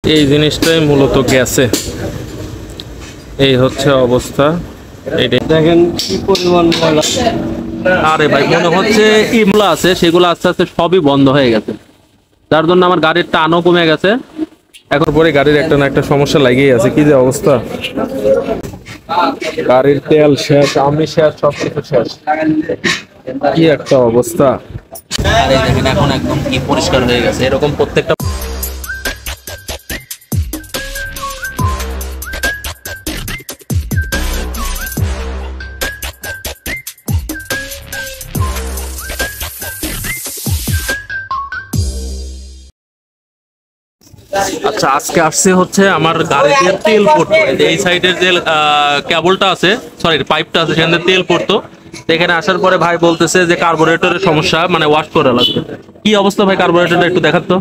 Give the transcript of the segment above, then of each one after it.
এই জিনিসটাই মূলত গেছে, এই হচ্ছে অবস্থা। এইটাই দেখেন কি পরিমাণ ময়লা। আরে ভাই মনে হচ্ছে ইমলা আছে সেগুলো আস্তে আস্তে সবই বন্ধ হয়ে গেছে, যার জন্য আমার গাড়ির টানও কমে গেছে। এখন পরে গাড়ির একটা না একটা সমস্যা লাগিয়ে আছে। কি যে অবস্থা, গাড়ির তেল শেষ, আমি শেষ, সবকিছু শেষ। কি একটা অবস্থা। আরে দেখেন এখন একদম কি পরিষ্কার হয়ে গেছে, এরকম প্রত্যেকটা আচ্ছা আজকে আসছে হচ্ছে আমার গাড়িতে তেল পড়তো, এই সাইডের যে কেবলটা আছে, সরি পাইপটা আছে, সেখান থেকে তেল পড়তো। এখানে আসার পরে ভাই বলতেছে যে কার্বোরেটরের সমস্যা, মানে ওয়াশ করা লাগবে। কি অবস্থা ভাই কার্বোরেটরটা একটু দেখাতো।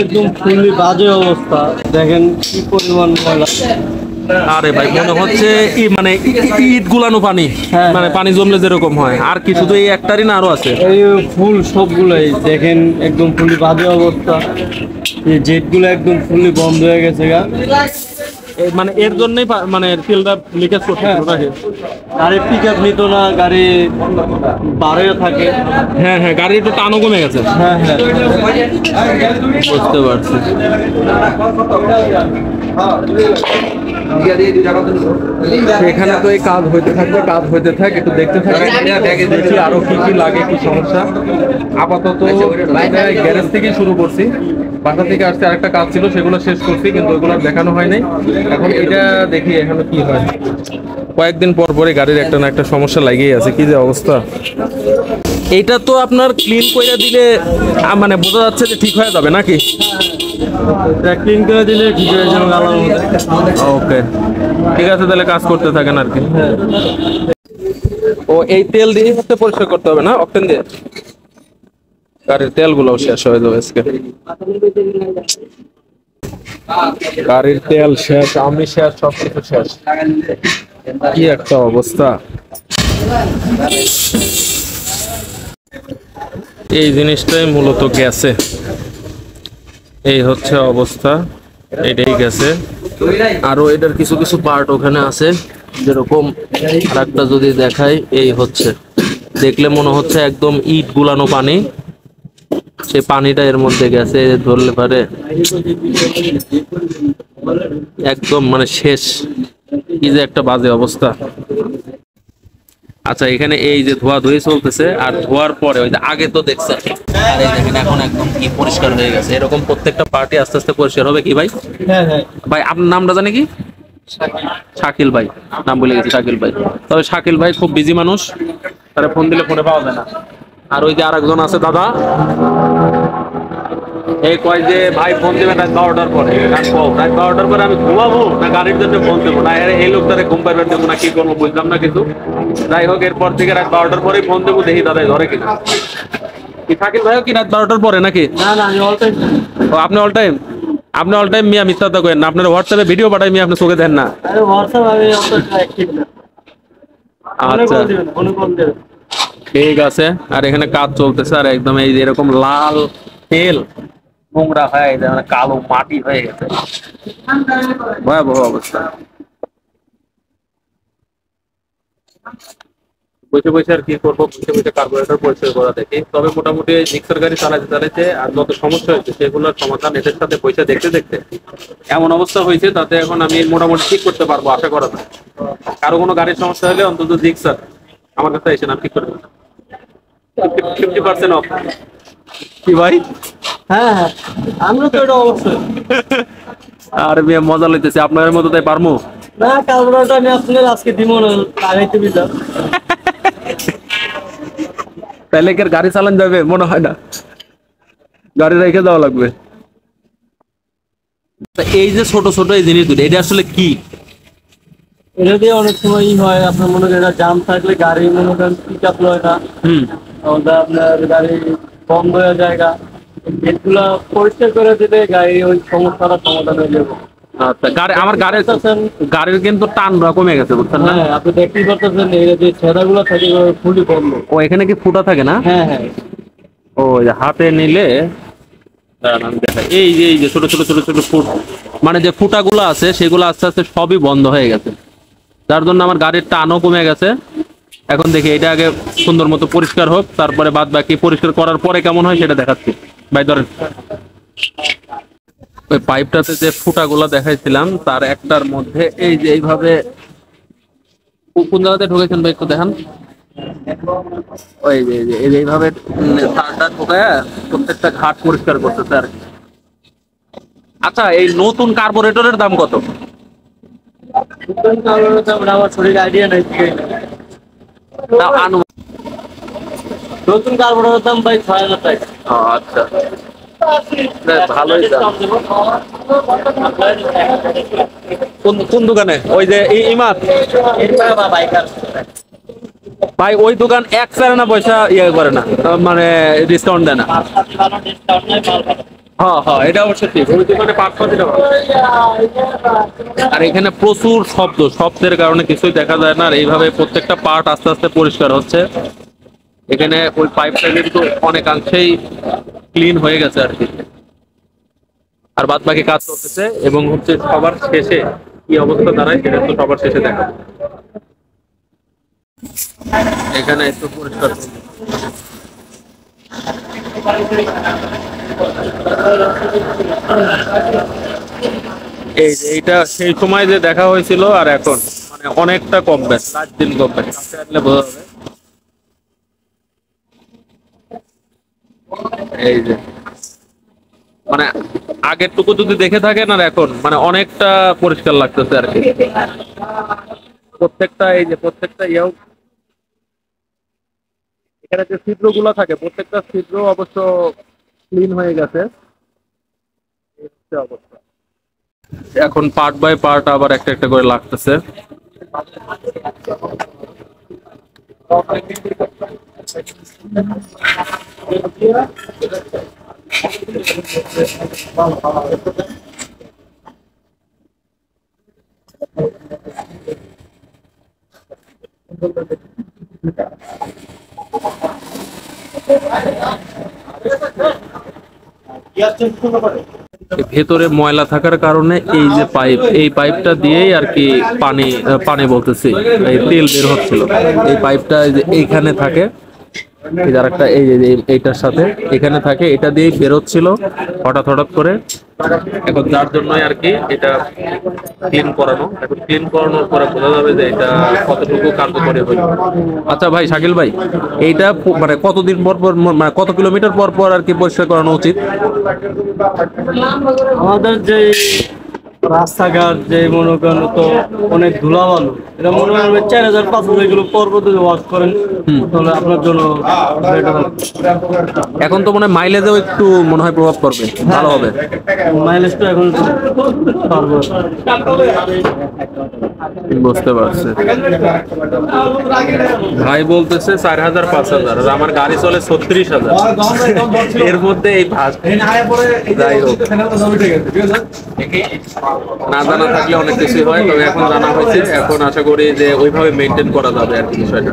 একদম ফুললি বাজে অবস্থা, দেখেন কি পরিমাণ ময়লা। আরে ভাই মনে হচ্ছে মানে ইট গুলানো পানি, মানে পানি জমলে যেরকম হয়। আর কিছু তো এই একটারই না, আরো আছে। এই ফুল সবগুলাই দেখেন একদম ফুললি বাজে অবস্থা। এই জেট গুলো একদম ফুললি বন্ধ হয়ে গেছে গা। মানে এর জন্যই মানে তেলটা লিকেজ করছে নাকি? গাড়ির পিক আপ নিত না, গাড়ি বাড়ে থাকে। হ্যাঁ হ্যাঁ, গাড়ি একটু টানও কমে গেছে। হ্যাঁ হ্যাঁ, বুঝতে পারছি। এখানে তো এই কাজ হইতে থাকবে, কাজ হইতে থাক, একটু দেখতে থাকি, দেখি আরো কি কি লাগে, কি সমস্যা। আপাতত গ্যারেজ থেকেই শুরু করছি, বাসা থেকে আসতে আরেকটা কাজ ছিল, সেগুলো শেষ করছি, কিন্তু ওইগুলো দেখানো হয় নাই। এখন এটা দেখি এখানে কি হয়। কয়েকদিন পর পরে গাড়ির একটা না একটা সমস্যা লাগিয়ে আছে। কি যে অবস্থা। এইটা তো আপনার ক্লিন করে দিলে মানে বোঝা যাচ্ছে যে ঠিক হয়ে যাবে নাকি? ক্লিন করে দিলে ঠিক হয়ে যাবে। ওকে ঠিক আছে, তাহলে কাজ করতে থাকেন আর কি। ও এই তেল দিয়ে হচ্ছে পরিষ্কার করতে হবে না, অকটেন দিয়ে? গাড়ির তেলগুলো শেষ হয়ে যাবে আজকে। গাড়ির তেল শেষ, আমি শেষ, সবকিছু শেষ। কি একটা অবস্থা। এই জিনিসটাই মূলত গেছে, এই হচ্ছে অবস্থা। এটাই গেছে। আরো এটার কিছু কিছু পার্ট ওখানে আছে, যেরকম আরেকটা যদি দেখাই, এই হচ্ছে, দেখলে মনে হচ্ছে একদম ইট গুলানো পানি, সে পানিটা এর মধ্যে গেছে, ধরলে পারে একদম মানে শেষ। কি যে একটা বাজে অবস্থা। আচ্ছা এখানে এই যে ধোয়া ধুয়ে চলতেছে, আর ধোয়ার পরে ওই যে আগে তো দেখছেন, আর এই দেখেন এখন একদম কি পরিষ্কার হয়ে গেছে। এরকম প্রত্যেকটা পার্টি আস্তে আস্তে পরিষ্কার হবে। কি ভাই? হ্যাঁ হ্যাঁ, ভাই আপনার নামটা জানি কি? শাকিল ভাই, নাম বলে গেছি, শাকিল ভাই। তবে শাকিল ভাই খুব বিজি মানুষ, তারা ফোন দিলে ফোনে পাওয়া যায় না। আর ওই যে আরেকজন আছে দাদা, এই কয় যে ভাই ফোন দেবেন রাত 12টার পরে। রাত 12টার পরে আমি ঘুমাবো না গাড়ির জন্য ফোন দেবো না, এই লোকটারে ঘুম পাইবার দেবো না, কি করবো বুঝলাম না কিছু। যাই হোক, এরপর থেকে রাত 12টার পরেই ফোন দেবো, দেখি দাদাই ধরে কিনা। কি শাকিল ভাইও কি রাত 12টার পরে নাকি? না না, আমি অল টাইম। ও আপনি অল টাইম? আপনি অল টাইম মিয়া মিথ্যা কথা কইেন না, আপনার হোয়াটসঅ্যাপে ভিডিও পাঠাই মিয়া, আপনি চোখে দেন না। আরে হোয়াটসঅ্যাপ আমি অতটা অ্যাক্টিভ না। আচ্ছা ফোনে কল দেবেন। ঠিক আছে। আর এখানে কাজ চলতেছে, আর একদম এই যে এরকম লাল তেল নোংরা হয়ে গেছে, মানে কালো মাটি হয়ে গেছে, ভয়াবহ অবস্থা। বসে বসে আর কি করবো, বসে বসে কার্বোরেটর পরিষ্কার করা দেখি। তবে মোটামুটি জিক্সার গাড়ি চালাতে চালাতে আর যত সমস্যা হয়েছে সেগুলোর সমাধান এদের সাথে পয়সা দেখতে দেখতে এমন অবস্থা হয়েছে, তাতে এখন আমি মোটামুটি ঠিক করতে পারবো আশা করা যায়। কারো কোনো গাড়ির সমস্যা হলে অন্তত জিক্সার আমার কাছে এসে না ঠিক করে দেবে। 50% অফ। কি ভাই? হ্যাঁ হ্যাঁ, আমরা তো এটা অবশ্যই। আর মজা লইতেছে, আপনার মতো তাই পারমু না, কার্বোরেটর আমি আপনার আজকে দিব না, লাগাইতে দিলাম। তাইলে কি আর গাড়ি চালান যাবে? মনে হয় না, গাড়ি রেখে দেওয়া লাগবে। এই যে ছোট ছোট এই জিনিসগুলো, এটা আসলে কি? এটা দিয়ে অনেক সময় হয়, আপনার মনে করেন জাম থাকলে গাড়ি মনে করেন পিক আপ লয় না, আপনার গাড়ি বন্ধ হয়ে যায়। এগুলা পরিষ্কার করে দিলে গাড়ি ওই সমস্যাটা সমাধান হয়ে যাবে। আচ্ছা, আমার গাড়ির কিন্তু টান কমে গেছে, বুঝছেন না? হ্যাঁ, আপনি দেখতেই পাচ্ছেন এই যে ছেঁড়াগুলো থাকে ফুলই বন্ধ। ও এখানে কি ফুটা থাকে না? হ্যাঁ হ্যাঁ, ও হাতে নিলে দাঁড়ান আমি দেখাই। এই যে ছোট ছোট ছোট ছোট ফুট, মানে যে ফুটাগুলো আছে সেগুলো আস্তে আস্তে সবই বন্ধ হয়ে গেছে, যার জন্য আমার গাড়ির টানও কমে গেছে। এখন দেখি এটা আগে সুন্দর মতো পরিষ্কার হোক, তারপরে বাদ বাকি পরিষ্কার করার পরে কেমন হয় সেটা দেখাচ্ছি। ভাই ধরেন, ওই পাইপটাতে যে ফুটাগুলো দেখাইছিলাম তার একটার মধ্যে এই যে এইভাবে কোন জায়গাতে ঢুকেছেন ভাই একটু দেখান। ওই যে এইভাবে তারটা ঢুকায় প্রত্যেকটা ঘাট পরিষ্কার করতেছে আর কি। আচ্ছা, এই নতুন কার্বোরেটরের দাম কত? নতুন কার্বোরেটরের দাম আমার সঠিক আইডিয়া নাই। নতুন কার্বোরেটরের দাম ভাই ৬,০০০ টাকা। আচ্ছা, ভালোই দাম। কোন কোন দোকানে? ওই যে ইমাদ ভাই, ওই দোকান এক চারে না পয়সা ইয়ে করে না, মানে ডিসকাউন্ট দেয় না। হ্যাঁ হ্যাঁ, এটা অবশ্য ঠিক, ওই দোকানে পাঁচশো টাকা। আর এখানে প্রচুর শব্দের কারণে কিছুই দেখা যায় না, আর এইভাবে প্রত্যেকটা পার্ট আস্তে আস্তে পরিষ্কার হচ্ছে। এখানে ওই পাইপটা কিন্তু অনেকাংশেই ক্লিন হয়ে গেছে আর কি, আর বাদ বাকি কাজ করতেছে। এবং হচ্ছে সবার শেষে কি অবস্থা দাঁড়ায় সেটা তো সবার শেষে দেখা। এখানে একটু পরিষ্কার এই যে এইটা সেই সময় যে দেখা হয়েছিল আর এখন মানে অনেকটা কম ব্যাস, 4 দিন কম ব্যাস, কাছে আসলে বোঝা যাবে। এই যে মানে আগের টুকু যদি দেখে থাকেন আর এখন মানে অনেকটা পরিষ্কার লাগতেছে আর কি। প্রত্যেকটা এই যে প্রত্যেকটা ইয়েও এখানে যে ছিদ্রগুলো থাকে প্রত্যেকটা ছিদ্র অবশ্য ক্লিন হয়ে গেছে। এই হচ্ছে অবস্থা। এখন পার্ট বাই পার্ট আবার একটা একটা করে লাগতেছে। ভেতরে ময়লা থাকার কারণে এই যে পাইপ, এই পাইপটা দিয়েই আর কি পানি পানি বলতেছি এই তেল বের হচ্ছিল। এই পাইপটা এইখানে থাকে, এই যে আরেকটা এই যে এইটার সাথে এখানে থাকে, এটা দিয়েই বেরোচ্ছিল হঠাৎ হঠাৎ করে। এখন যার জন্যই আর কি এটা ক্লিন করানো। এখন ক্লিন করানোর পরে বোঝা যাবে যে এটা কতটুকু কার্যকরী হইল। আচ্ছা ভাই শাকিল ভাই, এইটা মানে কতদিন পর পর মানে কত কিলোমিটার পর পর আর কি পরিষ্কার করানো উচিত? আমাদের যে রাস্তাঘাট যে মনে করেন তো অনেক ধুলাবালু, এটা মনে করেন ৪,০০০-৫,০০০ এগুলো পর পর যদি ওয়াশ করেন তাহলে আপনার জন্য better হবে। এখন তো মনে হয় মাইলেজেও একটু মনে হয় প্রভাব পড়বে, ভালো হবে। মাইলেজটা এখন পারবো। বুঝতে পারছি। ভাই বলতেছে ৪,০০০-৫,০০০, আর আমার গাড়ি চলে ৩৬,০০০, এর মধ্যে এই ভাস। যাই হোক, না জানা থাকলে অনেক কিছুই হয়, তবে এখন জানা হয়েছে। এখন আশা করি যে ওইভাবে মেনটেন করা যাবে আর কি বিষয়টা।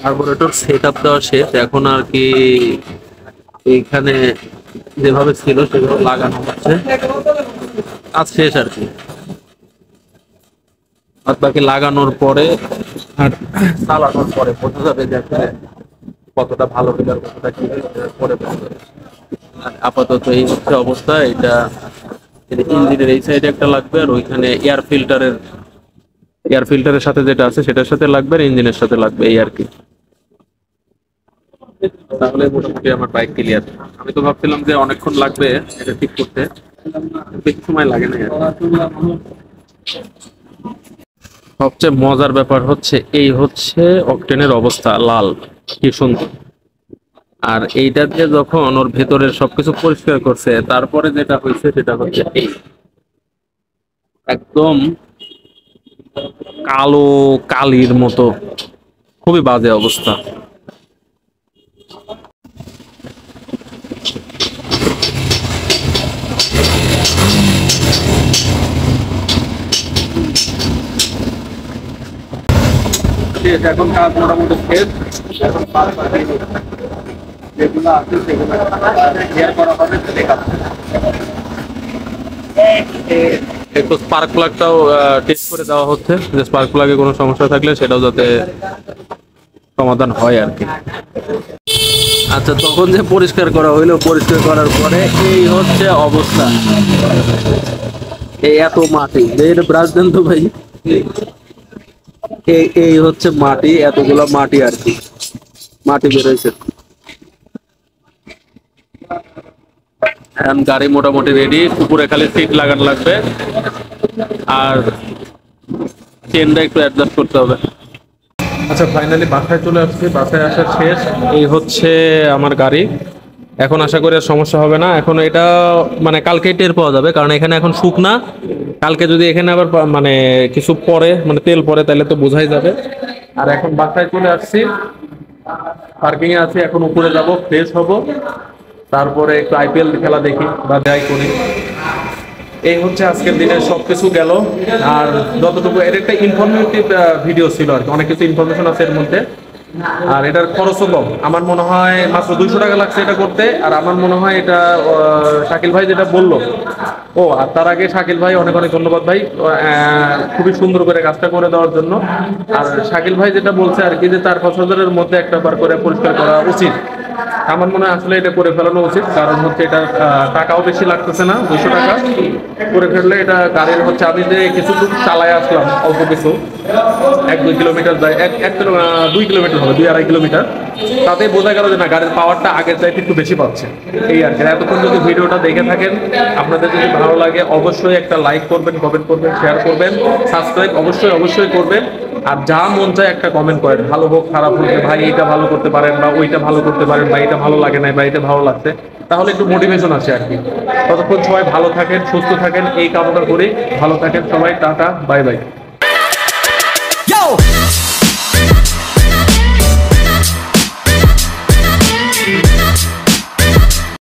কার্বোরেটর সেট আপ দেওয়া শেষ, এখন আর কি এইখানে যেভাবে ছিল সেভাবে লাগানো হচ্ছে, কাজ শেষ আর কি। আর বাকি লাগানোর পরে আর চালানোর পরে বোঝা যাবে যে আসলে কতটা ভালো হইল আর কতটা কি পরে বোঝা যাবে। আর আপাতত এই হচ্ছে অবস্থা। এটা ইঞ্জিনের এই সাইডে একটা লাগবে, আর ওইখানে এয়ার ফিল্টারের সাথে যেটা আছে সেটার সাথে লাগবে, আর ইঞ্জিনের সাথে লাগবে, এই আর কি। তাহলে মোটামুটি আমার বাইক ক্লিয়ার। আমি তো ভাবছিলাম যে অনেকক্ষণ লাগবে এটা ঠিক করতে, বেশি সময় লাগে না। সবচেয়ে মজার ব্যাপার হচ্ছে এই হচ্ছে অকটেনের অবস্থা, লাল, কি সুন্দর। আর এইটা দিয়ে যখন ওর ভেতরের সবকিছু পরিষ্কার করছে তারপরে যেটা হয়েছে সেটা হচ্ছে এই একদম কালো কালির মতো, খুবই বাজে অবস্থা। শেষ, এখন কাজ মোটামুটি শেষ। এখন যেগুলো আছে সেগুলো ক্লিয়ার করা হবে, দেখাবো। একটু স্পার্ক প্লাগটাও টেস্ট করে দেওয়া হচ্ছে, যে স্পার্ক প্লাগে কোনো সমস্যা থাকলে সেটাও যাতে সমাধান হয় আর কি। আচ্ছা, তখন যে পরিষ্কার করা হইলো, পরিষ্কার করার পরে এই হচ্ছে অবস্থা। এই এত মাটি, এটা ব্রাশ দেন তো ভাই। এই হচ্ছে মাটি, এতগুলো মাটি আর কি, মাটি বেরোইছে। এখন গাড়ি মোটামুটি রেডি, উপরে খালি সিট লাগানো লাগবে আর চেনটা একটু অ্যাডজাস্ট করতে হবে। আচ্ছা, ফাইনালি বাসায় চলে আসছি, বাসায় আসা শেষ। এই হচ্ছে আমার গাড়ি। এখন আশা করি আর সমস্যা হবে না। এখন এটা মানে কালকেই টের পাওয়া যাবে, কারণ এখানে এখন শুকনা। কালকে যদি এখানে আবার মানে কিছু পরে, মানে তেল পরে, তাহলে তো বোঝাই যাবে। আর এখন বাসায় চলে আসছি, পার্কিং এ আছি। এখন উপরে যাব, ফ্রেশ হব, তারপরে একটু আইপিএল খেলা দেখি বা যাই করি। এই হচ্ছে আজকের দিনে সবকিছু গেল। আর যতটুকু, এর একটা ইনফরমেটিভ ভিডিও ছিল আর কি, অনেক কিছু ইনফরমেশন আছে এর মধ্যে। আর এটার খরচও কম, আমার মনে হয় মাত্র 200 টাকা লাগছে এটা করতে। আর আমার মনে হয় এটা শাকিল ভাই যেটা বললো, আর তার আগে শাকিল ভাই অনেক অনেক ধন্যবাদ ভাই, খুবই সুন্দর করে কাজটা করে দেওয়ার জন্য। আর শাকিল ভাই যেটা বলছে আর কি, যে 4-5 হাজারের মধ্যে একটা বার করে পরিষ্কার করা উচিত। আমার মনে হয় আসলে এটা করে ফেলানো উচিত, কারণ হচ্ছে এটা টাকাও বেশি লাগতেছে না, 200 টাকা করে ফেললে এটা গাড়ির হচ্ছে। আমি যে কিছু দূর চালায় আসলাম, অল্প কিছু 1-2 কিলোমিটার যায়, 2 কিলোমিটার হবে, 2-2.5 কিলোমিটার, তাতে বোঝা গেল যে না, গাড়ির পাওয়ারটা আগের চাইতে একটু বেশি পাচ্ছে। এই আর কি। এতক্ষণ যদি ভিডিওটা দেখে থাকেন, আপনাদের যদি ভালো লাগে অবশ্যই একটা লাইক করবেন, কমেন্ট করবেন, শেয়ার করবেন, সাবস্ক্রাইব অবশ্যই করবেন। আর যা মন চায় একটা কমেন্ট করেন, ভালো হোক খারাপ হোক, ভাই এইটা ভালো করতে পারেন বা ওইটা ভালো করতে পারেন, বা এটা ভালো লাগে না বা এটা ভালো লাগছে, তাহলে একটু মোটিভেশন আসে আর কি। ততক্ষণ সবাই ভালো থাকেন, সুস্থ থাকেন, এই কামনা করি। ভালো থাকেন সবাই, টাটা, বাই বাই।